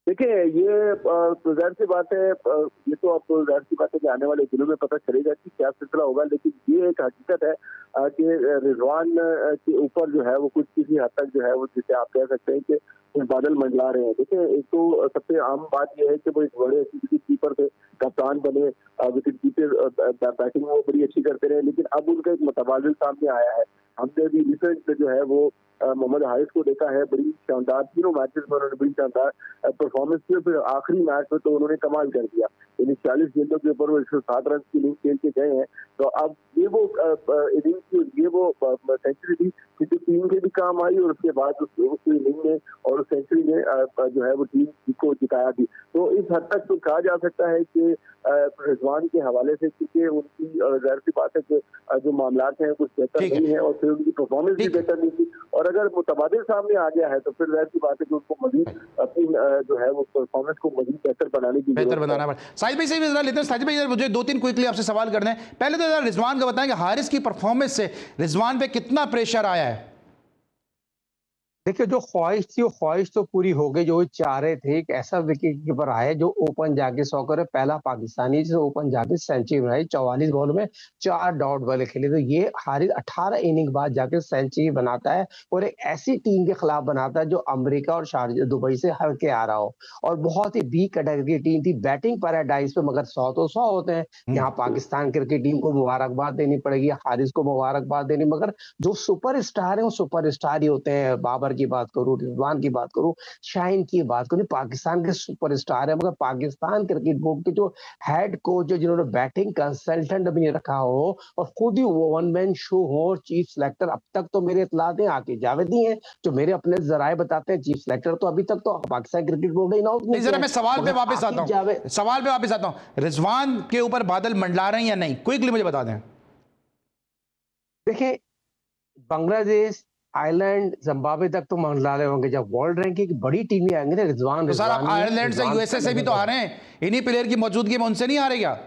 देखिए, ये तो जाहिर सी बात है, ये तो आपको जाहिर सी बात है कि आने वाले दिनों में पता चलेगा कि क्या सिलसिला होगा। लेकिन ये एक हकीकत है कि रिजवान के ऊपर जो है वो कुछ किसी हद तक जो है वो, जिसे आप कह सकते हैं कि कुछ बादल मंडला रहे हैं। देखिए, एक तो सबसे आम बात यह है कि वो एक बड़े विकेट कीपर थे, कप्तान बने, विकेट कीपर बैटिंग वो बड़ी अच्छी करते रहे, लेकिन अब उनका एक मुतबादिल सामने आया है। हमने भी रिसेंट जो है वो मोहम्मद हारिस को देखा है, बड़ी शानदार तीनों मैचेस में उन्होंने बड़ी शानदार परफॉर्मेंस की। फिर आखिरी मैच में तो उन्होंने कमाल कर दिया, यानी 40 गेंदों के ऊपर वो 107 रन की इनिंग खेल के गए हैं। तो अब ये वो इनिंग की, ये वो सेंचुरी थी जो टीम के भी काम आई और उसके बाद उस इनिंग में और उस सेंचुरी ने जो है वो टीम को जिताया भी। तो इस हद तक तो कहा जा सकता है कि रिजवान के हवाले से, क्योंकि उनकी जाहिर सी बात है कि जो मामलात हैं कुछ बेहतर नहीं है और फिर उनकी परफॉर्मेंस भी बेहतर नहीं थी। और अगर मुतबादिल सामने आ गया है तो फिर जाहिर सी बात है कि उनको मजीद अपनी जो है वो परफॉर्मेंस को मजीद बेहतर बनाने की बेहतर बनाना पड़ा। साजिद भाई से भी जरा लेते हैं। साजिद भाई, मुझे दो तीन क्विकली आपसे सवाल करने हैं। पहले तो जरा रिजवान का बताएं कि हारिस की परफॉर्मेंस से रिजवान पे कितना प्रेशर आया है? देखिए, जो ख्वाहिश थी वो ख्वाहिश तो पूरी हो गई। जो चाह रहे थे एक ऐसा विकेट कीपर आए जो ओपन जाके 100 करे, पहला पाकिस्तानी जिसे ओपन जाके सेंचुरी बनाई, 44 बॉल में 4 डॉट वाले खेले। तो ये हारिस 18 इनिंग बाद जाके सेंचुरी बनाता है और एक ऐसी टीम के खिलाफ बनाता है जो अमेरिका और शारजा दुबई से हर के आ रहा हो, और बहुत ही बी कैटेगरी की टीम थी, बैटिंग पैराडाइज पे, मगर 100 तो 100 होते हैं। यहाँ पाकिस्तान क्रिकेट टीम को मुबारकबाद देनी पड़ेगी, हारिस को मुबारकबाद देनी, मगर जो सुपर स्टार है वो सुपर स्टार ही होते हैं। बाबर की बात करूं, रिजवान की बात करूं, शाहीन की बात करूं, पाकिस्तान के सुपरस्टार है। मगर पाकिस्तान क्रिकेट बोर्ड के जो हेड कोच है, जिन्होंने बैटिंग कंसल्टेंट भी नहीं रखा हो और खुद ही वन मैन शो हो और चीफ सिलेक्टर, अब तक तो मेरे इत्तलात हैं आके जावेदी हैं जो मेरे अपने जराए बताते हैं, चीफ सिलेक्टर तो अभी तक तो पाकिस्तान क्रिकेट बोर्ड ही ना। जरा मैं सवाल पे वापस आता हूं, रिजवान के ऊपर बादल मंडला रहे हैं या नहीं, क्विकली मुझे बता दें। देखिए, बांग्लादेश, आयरलैंड, जिम्बाब्वे तक तो मंडला रहे होंगे। जब वर्ल्ड रैंकिंग की बड़ी टीमें आएंगे ना, रिजवान तो सर, आप आयरलैंड से, यूएसए से भी तो आ रहे हैं, इन्हीं प्लेयर की मौजूदगी में उनसे नहीं आ रही क्या?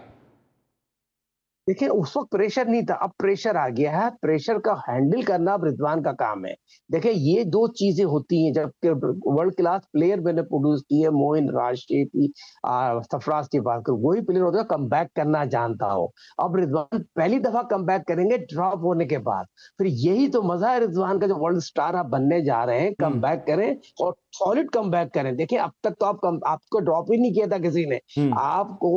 देखिए, उस वक्त प्रेशर नहीं था, अब प्रेशर आ गया है। प्रेशर का हैंडल करना अब रिजवान का काम है। देखिए, ये दो चीजें होती हैं जब वर्ल्ड क्लास प्लेयर मैंने प्रोड्यूस किए, मोइन राशिद की, सरफराज की बात करूं, वही प्लेयर होता है कम बैक करना जानता हो। अब रिजवान पहली दफा कम बैक करेंगे ड्रॉप होने के बाद। फिर यही तो मजा है रिजवान का, जो वर्ल्ड स्टार आप बनने जा रहे हैं, कम बैक करें और सॉलिड कमबैक करें। देखिए अब तक तो आपको ड्रॉप ही नहीं किया था किसी ने, आपको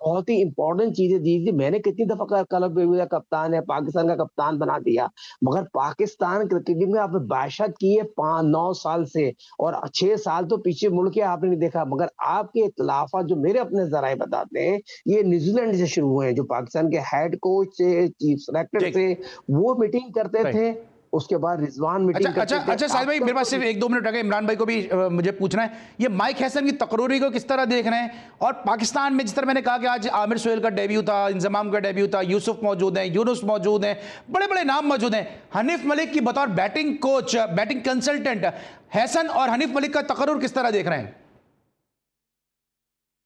बहुत ही इंपॉर्टेंट चीजें दी थी। मैंने कितनी दफा कलब का कप्तान है, पाकिस्तान का कप्तान बना दिया, मगर पाकिस्तान क्रिकेट में आपने बादशाहत की है 5-9 साल से, और 6 साल तो पीछे मुड़ के आपने नहीं देखा। मगर आपके इख्तलाफात जो मेरे अपने जराए बताते हैं, ये न्यूजीलैंड से शुरू हुए हैं, जो पाकिस्तान के हेड कोच से, चीफ सेलेक्टर से वो मीटिंग करते थे, उसके बाद रिजवान मीटिंग करते थे। अच्छा साहिल भाई, मेरे पास सिर्फ 1-2 मिनट रखे। इमरान भाई को भी मुझे पूछना है, ये माइक हैसन की तकरीरी को किस तरह देख रहे हैं? और पाकिस्तान में जिस तरह मैंने कहा कि आज आमिर सोहेल का डेब्यू था, इंजमाम का डेब्यू था, यूसुफ मौजूद हैं, यूनुस मौजूद हैं, बड़े बड़े नाम मौजूद हैं। हनीफ मलिक की बतौर batting coach, batting consultant, Hesson और हनीफ मलिक का तकर्रुर किस तरह देख रहे हैं?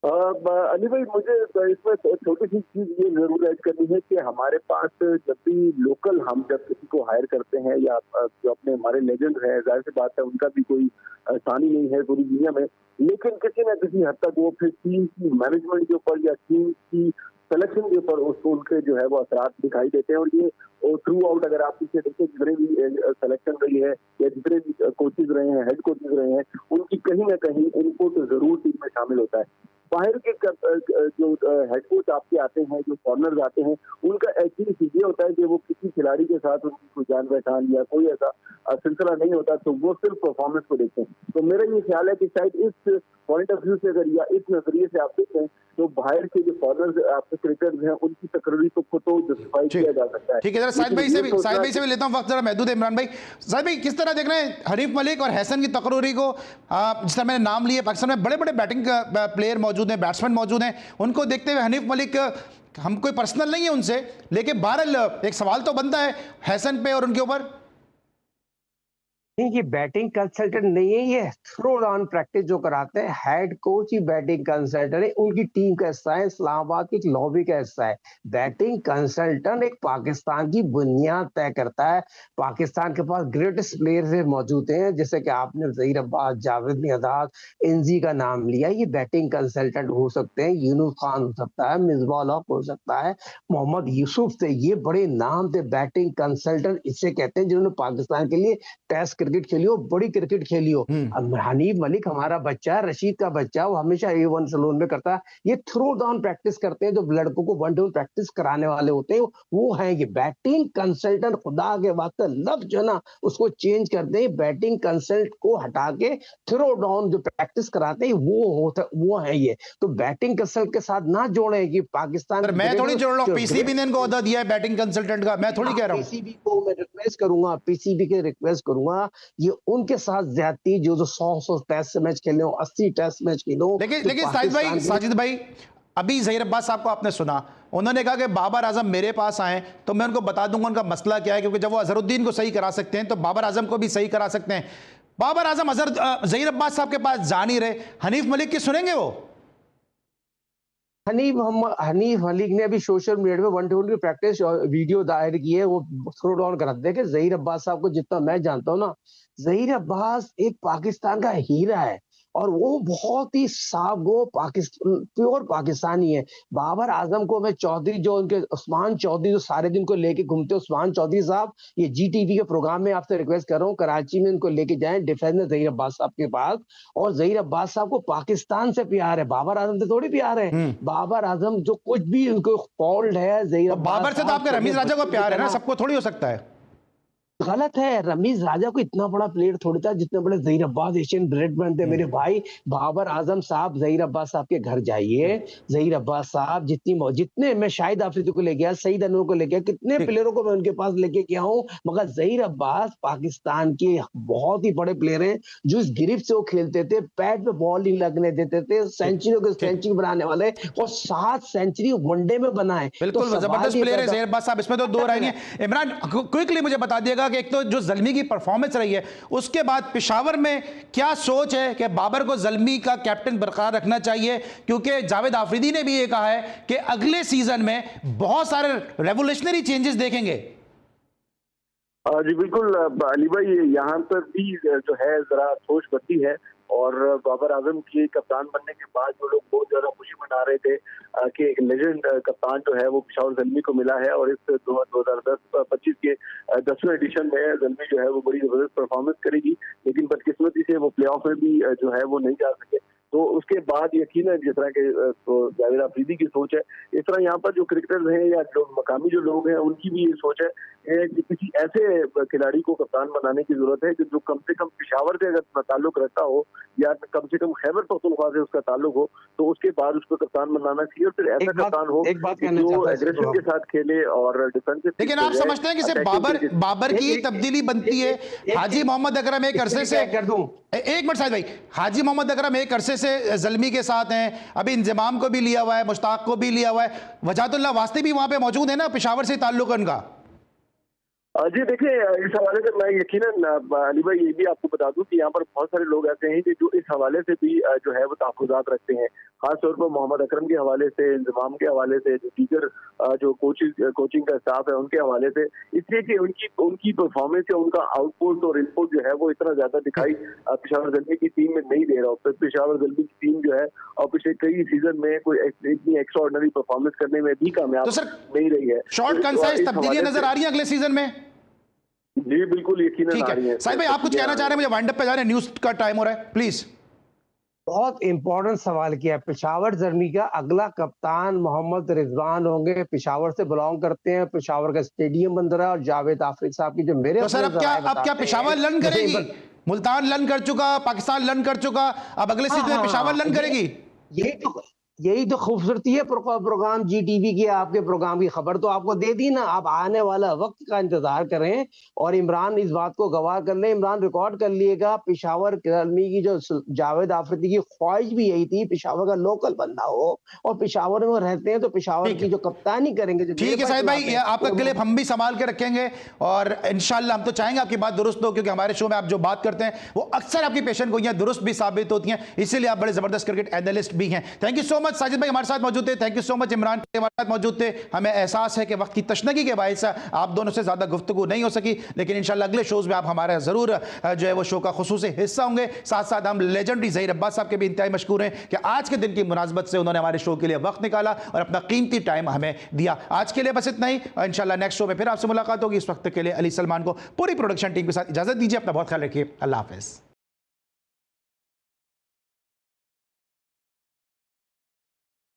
अली भाई, मुझे इसमें छोटी सी चीज ये जरूर ऐड करनी है कि हमारे पास जब भी लोकल हम जब किसी को हायर करते हैं, या जो अपने हमारे लेजेंड हैं, जाहिर सी बात है उनका भी कोई आसानी नहीं है पूरी दुनिया में, लेकिन किसी न किसी हद तक वो फिर टीम की मैनेजमेंट के ऊपर या टीम की सिलेक्शन के ऊपर उसको उनके जो है वो असरात दिखाई देते हैं। और ये थ्रू आउट अगर आप पीछे देखें, जितने भी सिलेक्शन रही है या जितने भी कोचेज रहे हैं, हेड कोचेज रहे हैं, उनकी कहीं ना कहीं इनपुट जरूर टीम में शामिल होता है। बाहर के जो हेड कोच आपके आते हैं, जो फॉरनर्स आते हैं, उनका एक्चुअली ये होता है कि वो किसी खिलाड़ी के साथ उनकी कोई जान पहचान या कोई ऐसा सिलसिला नहीं होता, तो वो सिर्फ परफॉर्मेंस को देखते हैं। तो मेरा ये ख्याल है कि शायद इस पॉइंट ऑफ व्यू से अगर या इस नजरिए से आप देखें, तो बाहर के जो फॉरनर्स आपके क्रिकेटर्स हैं, उनकी तकरीरी को तो जस्टिफाई किया जा सकता है। ठीक है, जरा साहिल भाई से भी लेता हूं, वक्त जरा महदूद है। इमरान भाई, साहिल भाई किस तरह देख रहे हैं हनीफ मलिक और हैसन की तकरीरी को? जिस तरह मैंने नाम लिए, पाकिस्तान में बड़े बड़े बैटिंग प्लेयर मौजूद हैं, बैट्समैन मौजूद हैं, उनको देखते हुए हनीफ मलिक, हम कोई पर्सनल नहीं है उनसे, लेकिन बहरहाल एक सवाल तो बनता है हैसन पे और उनके ऊपर। नहीं, ये बैटिंग कंसल्टेंट नहीं है, ये थ्रो डाउन प्रैक्टिस जो कराते हैं हेड कोच ही बैटिंग कंसल्टेंट है, उनकी टीम का हिस्सा है, इस्लामाबाद की एक लॉबी का हिस्सा है। बैटिंग कंसल्टेंट एक पाकिस्तान की बुनियाद तय करता है। पाकिस्तान के पास ग्रेटेस्ट प्लेयर मौजूद हैं, जैसे कि आपने ज़हीर अब्बास, जावेद मियांदाद, एनजी का नाम लिया, ये बैटिंग कंसल्टेंट हो सकते हैं। यूनुस खान हो सकता है, मिसबाह हक हो सकता है, मोहम्मद यूसुफ थे, ये बड़े नाम थे बैटिंग कंसल्टेंट इसे कहते हैं, जिन्होंने पाकिस्तान के लिए टेस्ट क्रिकेट खेली हो, बड़ी क्रिकेट खेली हो। हनीफ मलिक हमारा बच्चा है, रशीद का बच्चा, वो हमेशा A1 सलून में करता है। ये थ्रो डाउन प्रैक्टिस करते हैं, जो लड़कों को वन डाउन प्रैक्टिस कराने वाले होते हैं, वो हैं ये बैटिंग कंसल्टेंट। खुदा के वास्ते लफ्ज जो है ना उसको चेंज कर दें, बैटिंग कंसल्ट को हटा के थ्रो डाउन जो प्रैक्टिस कराते हैं वो है ये। तो बैटिंग कंसल्ट के साथ ना जोड़े कि पाकिस्तान, मैं थोड़ी जोड़ रहा हूं, पीसीबी ने इनको ओहदा दिया है बैटिंग कंसल्टेंट का, मैं थोड़ी कह रहा हूं। पीसीबी को मैं रिक्वेस्ट करूंगा, पीसीबी के रिक्वेस्ट करूंगा, ये उनके साथ ज्यादती जो 100 टेस्ट मैच खेले हो, 80 टेस्ट मैच खेले हो। लेकिन साजिद भाई, अभी ज़हीर अब्बास साहब को आपने सुना, उन्होंने कहा कि बाबर आजम मेरे पास आए तो मैं उनको बता दूंगा उनका मसला क्या है, क्योंकि जब वो अजहरुद्दीन को सही करा सकते हैं तो बाबर आजम को भी सही करा सकते हैं। बाबर आजम ज़हीर अब्बास साहब के पास जा नहीं रहे, हनीफ मलिक की सुनेंगे वो? हनीफ मलिक ने अभी सोशल मीडिया में वन डाउन की प्रैक्टिस वीडियो दायर की है, वो थ्रो डाउन करा देखे। ज़हीर अब्बास साहब को जितना मैं जानता हूँ ना, ज़हीर अब्बास एक पाकिस्तान का हीरा है, और वो बहुत ही साफ गो प्योर पाकिस्तानी है। बाबर आजम को मैं चौधरी, जो उनके उस्मान चौधरी जो सारे दिन को लेके घूमते, उस्मान चौधरी साहब, ये GTV के प्रोग्राम में आपसे रिक्वेस्ट कर रहा हूँ, कराची में इनको लेके जाएं डिफेंस में ज़हीर अब्बास साहब के पास। और ज़हीर अब्बास साहब को पाकिस्तान से प्यार है, बाबर आजम से थोड़ी प्यार है। बाबर आजम जो कुछ भी उनको फॉल्ट है, ज़हीर अब्बास बाबर से तो आपके रमीज राजा को प्यार है ना, सबको थोड़ी हो सकता है। गलत है, रमीज राजा को इतना बड़ा प्लेयर थोड़ी था जितने बड़े ज़हीर अब्बास एशियन ब्रेड बनते मेरे भाई। बाबर आजम साहब, ज़हीर अब्बास साहब के घर जाइए, ज़हीर अब्बास साहब जितने मैं शाहिद आफरीदी को ले गया, सईद अनवर को ले गया, कितने प्लेयरों को मैं उनके पास लेके गया हूँ, मगर ज़हीर अब्बास पाकिस्तान के बहुत ही बड़े प्लेयर हैं, जो इस गिरफ्त से वो खेलते थे, पैड पे बॉल नहीं लगने देते थे, सेंचुरी बनाने वाले, और 7 सेंचुरी वनडे में बनाए। बिल्कुल जबरदस्त प्लेयर है ज़हीर अब्बास साहब, इसमें तो दो राय नहीं है। इमरान, क्विकली मुझे बता दिएगा कि एक तो जो ज़ल्मी की परफॉर्मेंस रही है, उसके बाद पेशावर में क्या सोच है कि बाबर को ज़ल्मी का कैप्टन बरकरार रखना चाहिए, क्योंकि जावेद आफरीदी ने भी ये कहा है कि अगले सीजन में बहुत सारे रेवोल्यूशनरी चेंजेस देखेंगे। जी बिल्कुल अली भाई, यहाँ पर भी जो है जरा सोच बदली है, और बाबर आजम के कप्तान बनने के बाद जो लोग बहुत ज्यादा खुशी मना रहे थे कि एक लेजेंड कप्तान जो है वो पेशावर ज़ल्मी को मिला है, और इस 2010-25 के 10वें एडिशन में ज़ल्मी जो है वो बड़ी जबरदस्त परफॉर्मेंस करेगी, लेकिन बदकिस्मती से वो प्लेऑफ में भी जो है वो नहीं जा सके। तो उसके बाद यकीनन जिस तरह के जावेद अफरीदी की सोच है, इस तरह यहाँ पर जो क्रिकेटर्स हैं या जो मकामी जो लोग हैं उनकी भी ये सोच है कि किसी ऐसे खिलाड़ी को कप्तान बनाने की जरूरत है कि जो कम से कम पेशावर से अगर ताल्लुक रखता हो या कम से कम खैबर पख्तूनख्वा से उसका ताल्लुक हो, तो उसके बाद उसको कप्तान बनाना चाहिए, और फिर ऐसा कप्तान हो जो एग्रेशन के साथ खेले और डिफेंसिव। लेकिन आप समझते हैं कि सिर्फ बाबर की तब्दीली बनती है? हाजी मोहम्मद अकरम एक अरसे से, एक मिनट साहिद भाई, हाजी मोहम्मद अकरम एक अरसे से ज़ल्मी के साथ हैं, अभी इंजमाम को भी लिया हुआ है, मुश्ताक को भी लिया हुआ है, वजातुल्लाह वास्ते भी वहां पे मौजूद है ना, पेशावर से ताल्लुक उनका। जी देखिए, इस हवाले से मैं यकीनन अली भाई ये भी आपको बता दूं कि यहाँ पर बहुत सारे लोग ऐसे हैं कि जो इस हवाले से भी जो है वो तहफ़्फ़ुज़ात रखते हैं, खासतौर पर मोहम्मद अकरम के हवाले से, इंजमाम के हवाले से, जो दीगर जो कोचिंग का स्टाफ है उनके हवाले से, इसलिए कि उनकी परफॉर्मेंस या उनका आउटपुट और इनपुट जो है वो इतना ज्यादा दिखाई पेशावर ज़ल्मी की टीम में नहीं दे रहा। पेशावर ज़ल्मी की टीम जो है और पिछले कई सीजन में कोई इतनी एक्स्ट्राऑर्डिनरी परफॉर्मेंस करने में भी कामयाब नहीं रही है। शॉर्ट कंसाइज तब्दीलियां नजर आ रही हैं अगले सीजन में? जी बिल्कुल यकीनन आ रही है। साहिब भाई आप कुछ कहना चाह रहे हैं? मुझे वाइंड अप पे जा रहे हैं, न्यूज़ का टाइम हो रहा है, प्लीज। बहुत इंपॉर्टेंट सवाल किया। पेशावर ज़ल्मी का अगला कप्तान मोहम्मद रिजवान होंगे, पेशावर से बिलोंग करते हैं, पेशावर का स्टेडियम बन रहा है, और जावेद आफरीदी साहब की जो मेरे तो सर अब क्या पेशावर लन करेगी? मुल्तान लन कर चुका, पाकिस्तान लन कर चुका, अब अगले सीजन में पेशावर लन करेगी। यही तो खूबसूरती है प्रोग्राम GTV की। आपके प्रोग्राम की खबर तो आपको दे दी ना, आप आने वाला वक्त का इंतजार करें और इमरान इस बात को गवाह कर ले, इमरान रिकॉर्ड कर लिएगा। पेशावर ज़ल्मी की जो जावेद आफरीदी की ख्वाहिश भी यही थी, पेशावर का लोकल बंदा हो, और पेशावर में रहते हैं तो पेशावर की जो कप्तानी करेंगे। ठीक है साहिब भाई, आपका क्लिप हम भी संभाल के रखेंगे और इंशाल्लाह हम तो चाहेंगे आपकी बात दुरुस्त हो, क्योंकि हमारे शो में आप जो बात करते हैं वो अक्सर आपकी पेशन गोइयां दुरुस्त भी साबित होती हैं, इसीलिए आप बड़े जबरदस्त क्रिकेट एनालिस्ट भी हैं। Thank you so much Sajid भाई हमारे साथ मौजूद थे, thank you so much Imran हमारे साथ मौजूद थे। हमें एहसास है कि वक्त की तशनगी के बायस आप दोनों से ज्यादा गुफ्तगू नहीं हो सकी, लेकिन इंशाल्लाह अगले शोज में आप हमारा जरूर जो है वो शो का खुसूसी हिस्सा होंगे। साथ साथ हम लेजेंडरी ज़हीर अब्बास साहब के भी इंतहाई मशकूर हैं कि आज के दिन की मुनासबत से उन्होंने हमारे शो के लिए वक्त निकाला और अपना कीमती टाइम हमें दिया। आज के लिए बस इतना ही, इंशाल्लाह नेक्स्ट शो में फिर आपसे मुलाकात होगी। इस वक्त के लिए अली सलमान को पूरी प्रोडक्शन टीम के साथ इजाजत दीजिए, अपना बहुत ख्याल रखिए, अल्लाह हाफिज़।